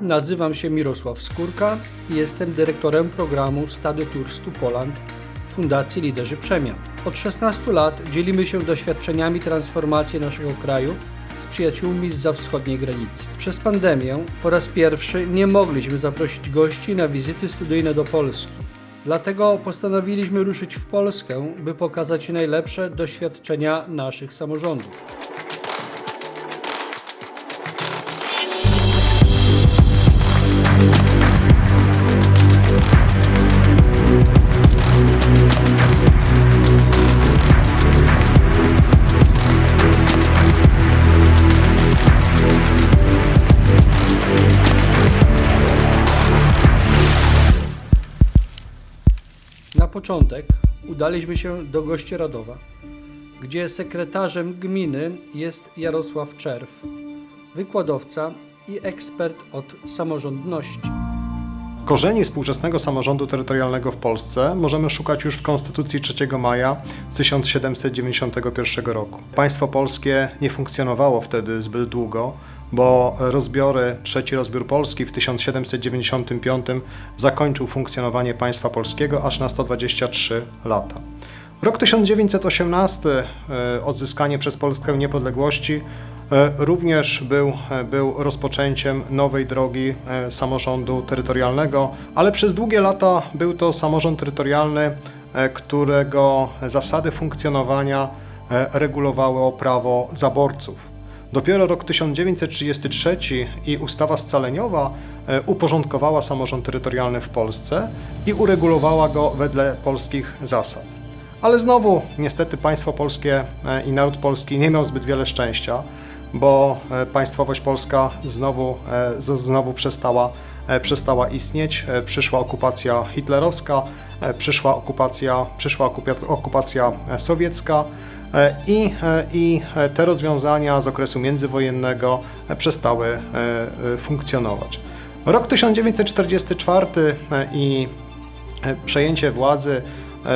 Nazywam się Mirosław Skórka i jestem dyrektorem programu Study Tours to Poland Fundacji Liderzy Przemian. Od 16 lat dzielimy się doświadczeniami transformacji naszego kraju z przyjaciółmi zza wschodniej granicy. Przez pandemię po raz pierwszy nie mogliśmy zaprosić gości na wizyty studyjne do Polski. Dlatego postanowiliśmy ruszyć w Polskę, by pokazać najlepsze doświadczenia naszych samorządów. Na początek udaliśmy się do Gościeradowa, gdzie sekretarzem gminy jest Jarosław Czerw, wykładowca i ekspert od samorządności. Korzeni współczesnego samorządu terytorialnego w Polsce możemy szukać już w Konstytucji 3 maja 1791 roku. Państwo polskie nie funkcjonowało wtedy zbyt długo, bo trzeci rozbiór Polski w 1795 zakończył funkcjonowanie państwa polskiego aż na 123 lata. Rok 1918, odzyskanie przez Polskę niepodległości, również był rozpoczęciem nowej drogi samorządu terytorialnego, ale przez długie lata był to samorząd terytorialny, którego zasady funkcjonowania regulowało prawo zaborców. Dopiero rok 1933 i ustawa scaleniowa uporządkowała samorząd terytorialny w Polsce i uregulowała go wedle polskich zasad. Ale znowu, niestety, państwo polskie i naród polski nie miał zbyt wiele szczęścia, bo państwowość polska znowu przestała istnieć, przyszła okupacja hitlerowska, przyszła okupacja sowiecka i te rozwiązania z okresu międzywojennego przestały funkcjonować. Rok 1944 i przejęcie władzy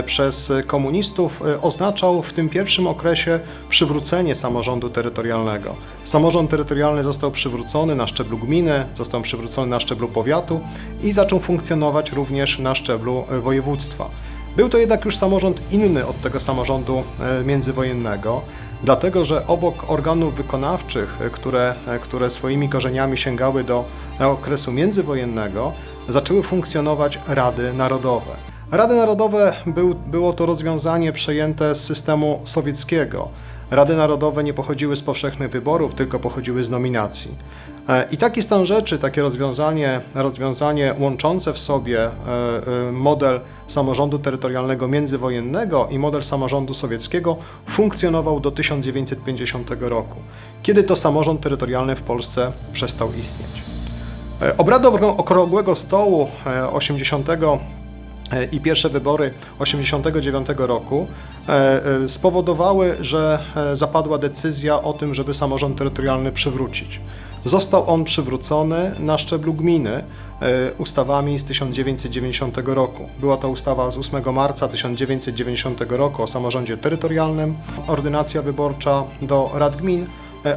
przez komunistów oznaczał w tym pierwszym okresie przywrócenie samorządu terytorialnego. Samorząd terytorialny został przywrócony na szczeblu gminy, został przywrócony na szczeblu powiatu i zaczął funkcjonować również na szczeblu województwa. Był to jednak już samorząd inny od tego międzywojennego, dlatego że obok organów wykonawczych, które swoimi korzeniami sięgały do okresu międzywojennego, zaczęły funkcjonować Rady Narodowe. Rady Narodowe było to rozwiązanie przejęte z systemu sowieckiego. Rady Narodowe nie pochodziły z powszechnych wyborów, tylko pochodziły z nominacji. I taki stan rzeczy, takie rozwiązanie łączące w sobie model samorządu terytorialnego międzywojennego i model samorządu sowieckiego funkcjonował do 1950 roku, kiedy to samorząd terytorialny w Polsce przestał istnieć. Obrady Okrągłego Stołu 80 i pierwsze wybory 1989 roku spowodowały, że zapadła decyzja o tym, żeby samorząd terytorialny przywrócić. Został on przywrócony na szczeblu gminy ustawami z 1990 roku. Była to ustawa z 8 marca 1990 roku o samorządzie terytorialnym, ordynacja wyborcza do rad gmin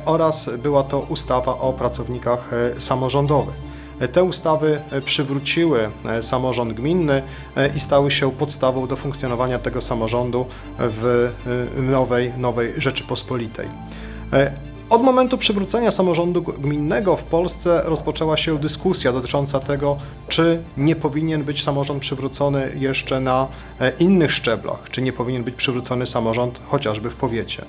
oraz była to ustawa o pracownikach samorządowych. Te ustawy przywróciły samorząd gminny i stały się podstawą do funkcjonowania tego samorządu w nowej Rzeczypospolitej. Od momentu przywrócenia samorządu gminnego w Polsce rozpoczęła się dyskusja dotycząca tego, czy nie powinien być samorząd przywrócony jeszcze na innych szczeblach, czy nie powinien być przywrócony samorząd chociażby w powiecie.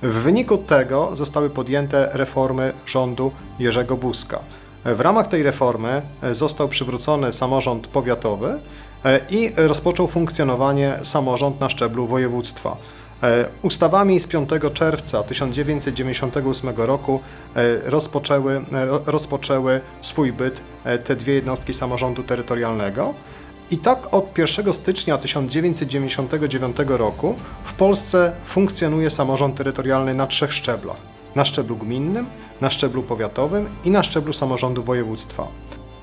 W wyniku tego zostały podjęte reformy rządu Jerzego Buzka. W ramach tej reformy został przywrócony samorząd powiatowy i rozpoczął funkcjonowanie samorząd na szczeblu województwa. Ustawami z 5 czerwca 1998 roku rozpoczęły swój byt te dwie jednostki samorządu terytorialnego. I tak od 1 stycznia 1999 roku w Polsce funkcjonuje samorząd terytorialny na 3 szczeblach. Na szczeblu gminnym, na szczeblu powiatowym i na szczeblu samorządu województwa.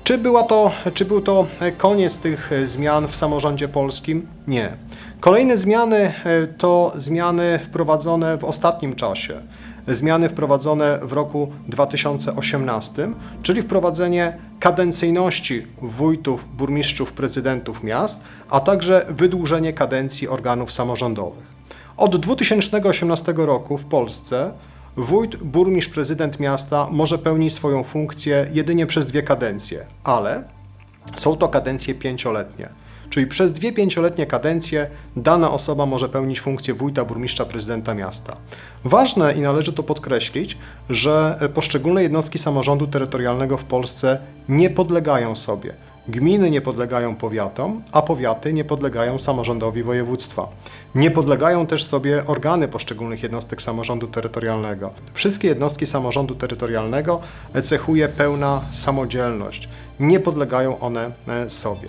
Czy był to koniec tych zmian w samorządzie polskim? Nie. Kolejne zmiany to zmiany wprowadzone w ostatnim czasie. zmiany wprowadzone w roku 2018, czyli wprowadzenie kadencyjności wójtów, burmistrzów, prezydentów miast, a także wydłużenie kadencji organów samorządowych. Od 2018 roku w Polsce wójt, burmistrz, prezydent miasta może pełnić swoją funkcję jedynie przez 2 kadencje, ale są to kadencje 5-letnie. Czyli przez 2 5-letnie kadencje dana osoba może pełnić funkcję wójta, burmistrza, prezydenta miasta. Ważne i należy to podkreślić, że poszczególne jednostki samorządu terytorialnego w Polsce nie podlegają sobie. Gminy nie podlegają powiatom, a powiaty nie podlegają samorządowi województwa. Nie podlegają też sobie organy poszczególnych jednostek samorządu terytorialnego. Wszystkie jednostki samorządu terytorialnego cechuje pełna samodzielność. Nie podlegają one sobie.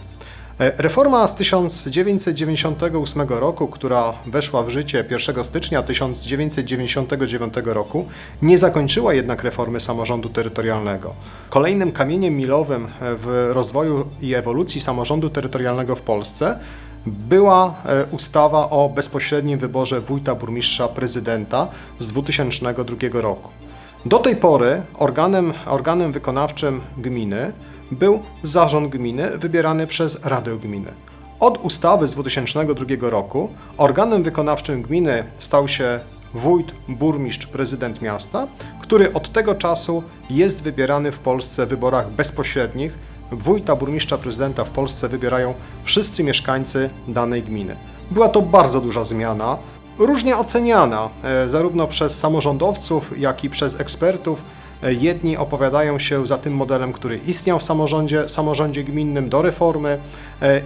Reforma z 1998 roku, która weszła w życie 1 stycznia 1999 roku, nie zakończyła jednak reformy samorządu terytorialnego. Kolejnym kamieniem milowym w rozwoju i ewolucji samorządu terytorialnego w Polsce była ustawa o bezpośrednim wyborze wójta, burmistrza, prezydenta z 2002 roku. Do tej pory organem wykonawczym gminy był zarząd gminy wybierany przez Radę Gminy. Od ustawy z 2002 roku organem wykonawczym gminy stał się wójt, burmistrz, prezydent miasta, który od tego czasu jest wybierany w Polsce w wyborach bezpośrednich. Wójta, burmistrza, prezydenta w Polsce wybierają wszyscy mieszkańcy danej gminy. Była to bardzo duża zmiana, różnie oceniana zarówno przez samorządowców, jak i przez ekspertów. Jedni opowiadają się za tym modelem, który istniał w samorządzie gminnym do reformy.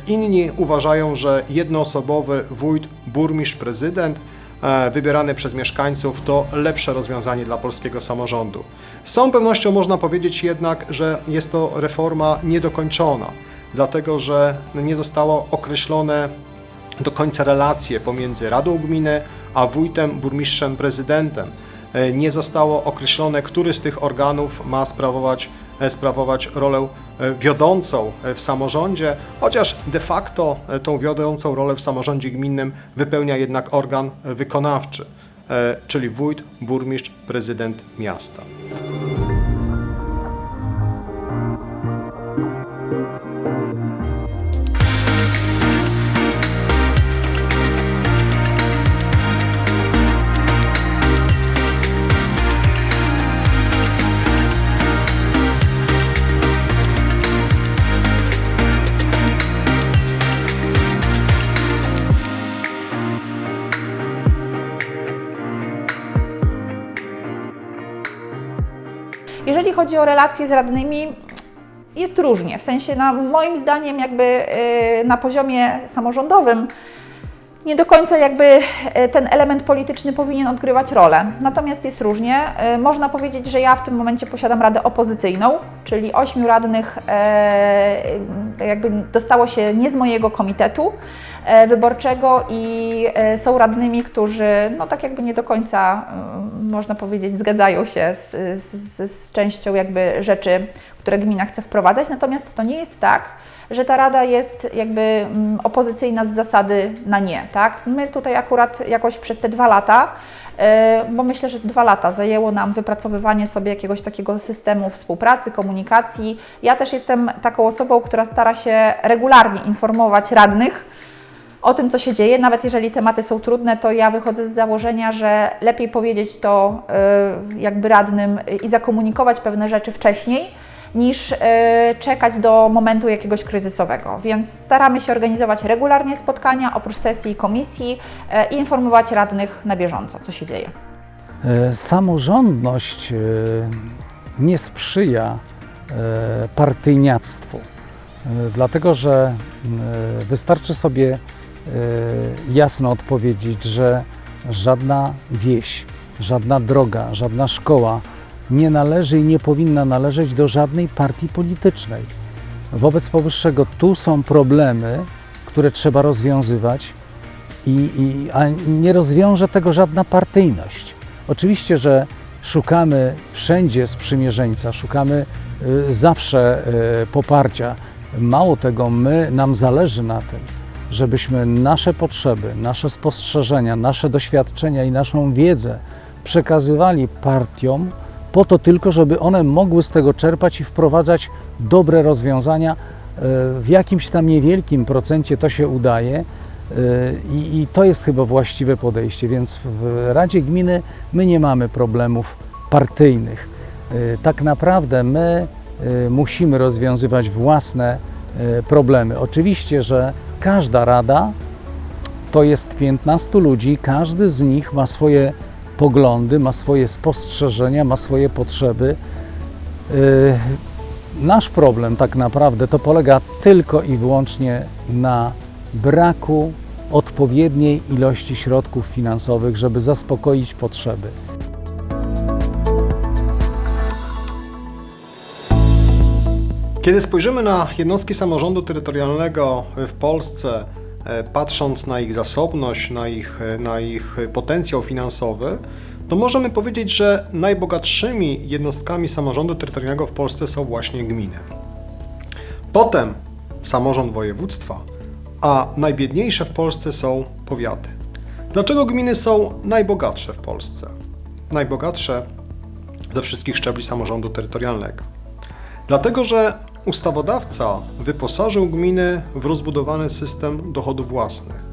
Inni uważają, że jednoosobowy wójt, burmistrz, prezydent wybierany przez mieszkańców to lepsze rozwiązanie dla polskiego samorządu. Z całą pewnością można powiedzieć jednak, że jest to reforma niedokończona, dlatego że nie zostało określone do końca relacje pomiędzy Radą Gminy a wójtem, burmistrzem, prezydentem. Nie zostało określone, który z tych organów ma sprawować rolę wiodącą w samorządzie, chociaż de facto tą wiodącą rolę w samorządzie gminnym wypełnia jednak organ wykonawczy, czyli wójt, burmistrz, prezydent miasta. Jeżeli chodzi o relacje z radnymi, jest różnie. W sensie, moim zdaniem, jakby na poziomie samorządowym nie do końca jakby ten element polityczny powinien odgrywać rolę. Natomiast jest różnie. Można powiedzieć, że ja w tym momencie posiadam radę opozycyjną, czyli 8 radnych jakby dostało się nie z mojego komitetu wyborczego i są radnymi, którzy no tak jakby nie do końca, można powiedzieć, zgadzają się z częścią jakby rzeczy, które gmina chce wprowadzać. Natomiast to nie jest tak, że ta rada jest jakby opozycyjna z zasady na nie, tak? My tutaj akurat jakoś przez te 2 lata, bo myślę, że 2 lata zajęło nam wypracowywanie sobie jakiegoś takiego systemu współpracy, komunikacji. Ja też jestem taką osobą, która stara się regularnie informować radnych o tym, co się dzieje. Nawet jeżeli tematy są trudne, to ja wychodzę z założenia, że lepiej powiedzieć to jakby radnym i zakomunikować pewne rzeczy wcześniej, niż czekać do momentu jakiegoś kryzysowego. Więc staramy się organizować regularnie spotkania, oprócz sesji komisji i informować radnych na bieżąco, co się dzieje. Samorządność nie sprzyja partyjniactwu, dlatego że wystarczy sobie jasno odpowiedzieć, że żadna wieś, żadna droga, żadna szkoła nie należy i nie powinna należeć do żadnej partii politycznej. Wobec powyższego tu są problemy, które trzeba rozwiązywać a nie rozwiąże tego żadna partyjność. Oczywiście, że szukamy wszędzie sprzymierzeńca, szukamy zawsze poparcia. Mało tego, nam zależy na tym, żebyśmy nasze potrzeby, nasze spostrzeżenia, nasze doświadczenia i naszą wiedzę przekazywali partiom po to tylko, żeby one mogły z tego czerpać i wprowadzać dobre rozwiązania. W jakimś tam niewielkim procencie to się udaje i to jest chyba właściwe podejście, więc w Radzie Gminy my nie mamy problemów partyjnych. Tak naprawdę my musimy rozwiązywać własne problemy. Oczywiście, że każda rada to jest 15 ludzi, każdy z nich ma swoje poglądy, ma swoje spostrzeżenia, ma swoje potrzeby. Nasz problem tak naprawdę to polega tylko i wyłącznie na braku odpowiedniej ilości środków finansowych, żeby zaspokoić potrzeby. Kiedy spojrzymy na jednostki samorządu terytorialnego w Polsce, patrząc na ich zasobność, na ich potencjał finansowy, to możemy powiedzieć, że najbogatszymi jednostkami samorządu terytorialnego w Polsce są właśnie gminy. Potem samorząd województwa, a najbiedniejsze w Polsce są powiaty. Dlaczego gminy są najbogatsze w Polsce? Najbogatsze ze wszystkich szczebli samorządu terytorialnego. Dlatego, że ustawodawca wyposażył gminy w rozbudowany system dochodów własnych.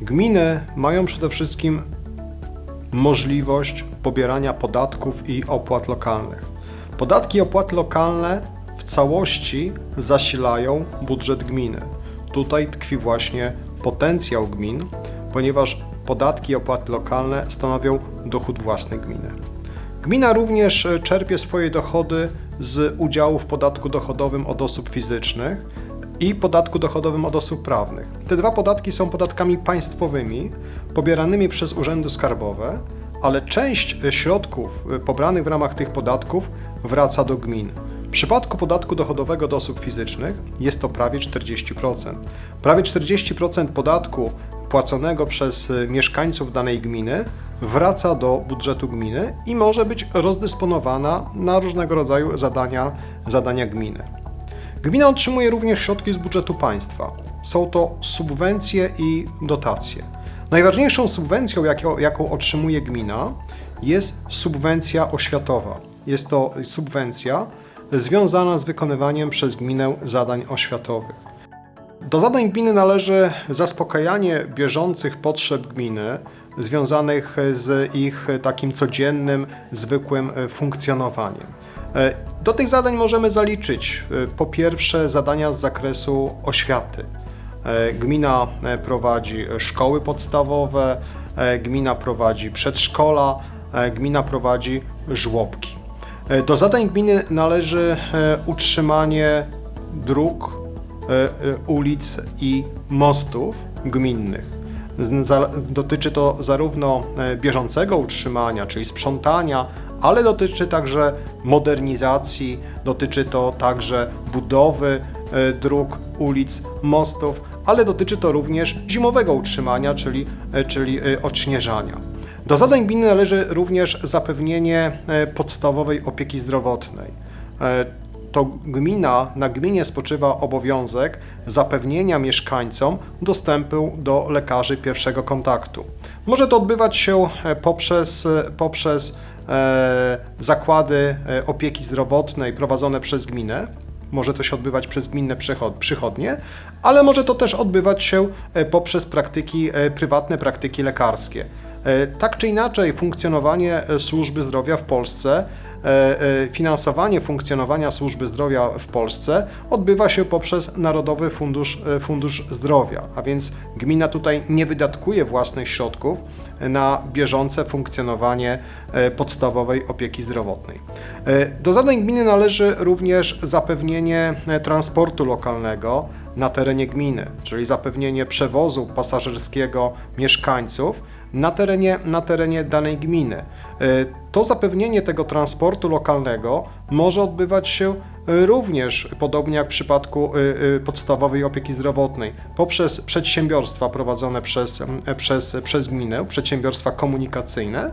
Gminy mają przede wszystkim możliwość pobierania podatków i opłat lokalnych. Podatki i opłaty lokalne w całości zasilają budżet gminy. Tutaj tkwi właśnie potencjał gmin, ponieważ podatki i opłaty lokalne stanowią dochód własny gminy. Gmina również czerpie swoje dochody z udziału w podatku dochodowym od osób fizycznych i podatku dochodowym od osób prawnych. Te dwa podatki są podatkami państwowymi, pobieranymi przez urzędy skarbowe, ale część środków pobranych w ramach tych podatków wraca do gmin. W przypadku podatku dochodowego od osób fizycznych jest to prawie 40%. Prawie 40% podatku płaconego przez mieszkańców danej gminy wraca do budżetu gminy i może być rozdysponowana na różnego rodzaju zadania gminy. Gmina otrzymuje również środki z budżetu państwa. Są to subwencje i dotacje. Najważniejszą subwencją, jaką otrzymuje gmina, jest subwencja oświatowa. Jest to subwencja związana z wykonywaniem przez gminę zadań oświatowych. Do zadań gminy należy zaspokajanie bieżących potrzeb gminy, związanych z ich takim codziennym, zwykłym funkcjonowaniem. Do tych zadań możemy zaliczyć po pierwsze zadania z zakresu oświaty. Gmina prowadzi szkoły podstawowe, gmina prowadzi przedszkola, gmina prowadzi żłobki. Do zadań gminy należy utrzymanie dróg, ulic i mostów gminnych. Dotyczy to zarówno bieżącego utrzymania, czyli sprzątania, ale dotyczy także modernizacji, dotyczy to także budowy dróg, ulic, mostów, ale dotyczy to również zimowego utrzymania, czyli odśnieżania. Do zadań gminy należy również zapewnienie podstawowej opieki zdrowotnej. To na gminie spoczywa obowiązek zapewnienia mieszkańcom dostępu do lekarzy pierwszego kontaktu. Może to odbywać się poprzez zakłady opieki zdrowotnej prowadzone przez gminę. Może to się odbywać przez gminne przychodnie, ale może to też odbywać się poprzez prywatne praktyki lekarskie. Tak czy inaczej, funkcjonowanie służby zdrowia w Polsce, finansowanie funkcjonowania służby zdrowia w Polsce odbywa się poprzez Narodowy Fundusz Zdrowia, a więc gmina tutaj nie wydatkuje własnych środków na bieżące funkcjonowanie podstawowej opieki zdrowotnej. Do zadań gminy należy również zapewnienie transportu lokalnego na terenie gminy, czyli zapewnienie przewozu pasażerskiego mieszkańców na terenie danej gminy. To zapewnienie tego transportu lokalnego może odbywać się również, podobnie jak w przypadku podstawowej opieki zdrowotnej, poprzez przedsiębiorstwa prowadzone przez gminę, przedsiębiorstwa komunikacyjne,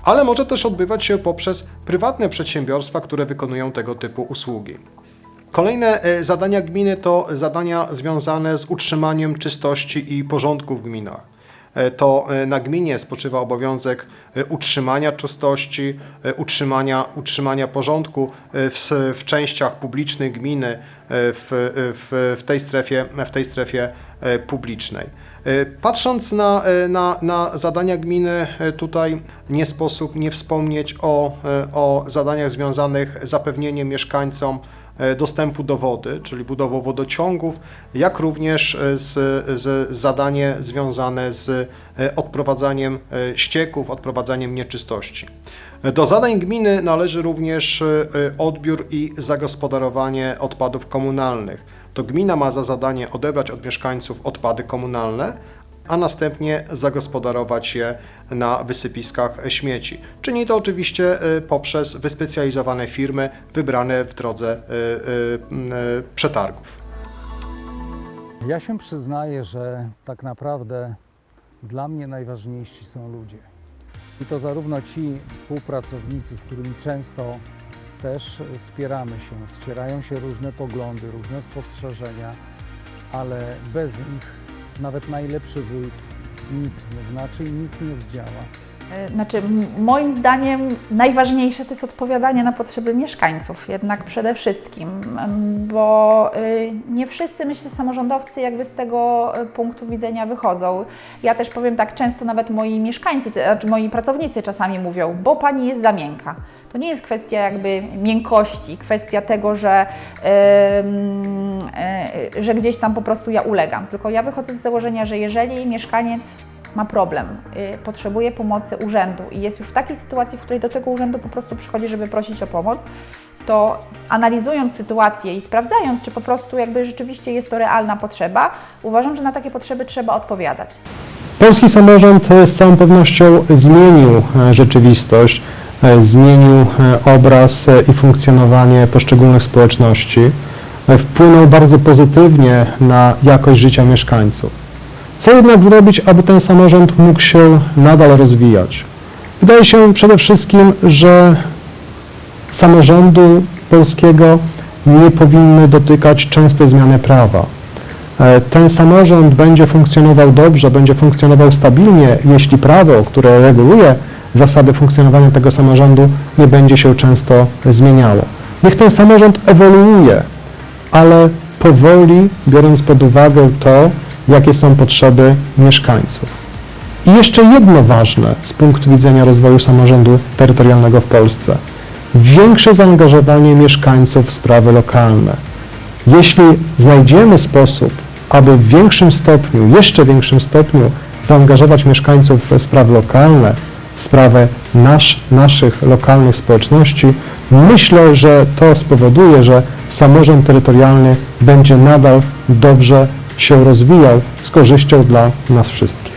ale może też odbywać się poprzez prywatne przedsiębiorstwa, które wykonują tego typu usługi. Kolejne zadania gminy to zadania związane z utrzymaniem czystości i porządku w gminach. to na gminie spoczywa obowiązek utrzymania czystości, utrzymania porządku w częściach publicznych gminy, w tej strefie publicznej. Patrząc na zadania gminy, tutaj nie sposób nie wspomnieć o zadaniach związanych z zapewnieniem mieszkańcom dostępu do wody, czyli budową wodociągów, jak również zadanie związane z odprowadzaniem ścieków, odprowadzaniem nieczystości. Do zadań gminy należy również odbiór i zagospodarowanie odpadów komunalnych. To gmina ma za zadanie odebrać od mieszkańców odpady komunalne, a następnie zagospodarować je na wysypiskach śmieci. Czyni to oczywiście poprzez wyspecjalizowane firmy wybrane w drodze przetargów. Ja się przyznaję, że tak naprawdę dla mnie najważniejsi są ludzie. I to zarówno ci współpracownicy, z którymi często też spieramy się, ścierają się różne poglądy, różne spostrzeżenia, ale bez nich nawet najlepszy wójt nic nie znaczy i nic nie zdziała. Znaczy, moim zdaniem najważniejsze to jest odpowiadanie na potrzeby mieszkańców, jednak przede wszystkim, bo nie wszyscy, myślę, samorządowcy jakby z tego punktu widzenia wychodzą. Ja też powiem tak, często nawet moi mieszkańcy, znaczy moi pracownicy czasami mówią, bo pani jest za miękka. To nie jest kwestia jakby miękkości, kwestia tego, że gdzieś tam po prostu ja ulegam, tylko ja wychodzę z założenia, że jeżeli mieszkaniec ma problem, potrzebuje pomocy urzędu i jest już w takiej sytuacji, w której do tego urzędu po prostu przychodzi, żeby prosić o pomoc, to analizując sytuację i sprawdzając, czy po prostu jakby rzeczywiście jest to realna potrzeba, uważam, że na takie potrzeby trzeba odpowiadać. Polski samorząd z całą pewnością zmienił rzeczywistość, zmienił obraz i funkcjonowanie poszczególnych społeczności, wpłynął bardzo pozytywnie na jakość życia mieszkańców. Co jednak zrobić, aby ten samorząd mógł się nadal rozwijać? Wydaje się przede wszystkim, że samorządu polskiego nie powinny dotykać częste zmiany prawa. Ten samorząd będzie funkcjonował dobrze, będzie funkcjonował stabilnie, jeśli prawo, które reguluje zasady funkcjonowania tego samorządu, nie będzie się często zmieniało. Niech ten samorząd ewoluuje, ale powoli, biorąc pod uwagę to, jakie są potrzeby mieszkańców. I jeszcze jedno ważne z punktu widzenia rozwoju samorządu terytorialnego w Polsce. Większe zaangażowanie mieszkańców w sprawy lokalne. Jeśli znajdziemy sposób, aby w większym stopniu, jeszcze większym stopniu zaangażować mieszkańców w sprawy lokalne, w sprawę naszych lokalnych społeczności, myślę, że to spowoduje, że samorząd terytorialny będzie nadal dobrze się rozwijał z korzyścią dla nas wszystkich.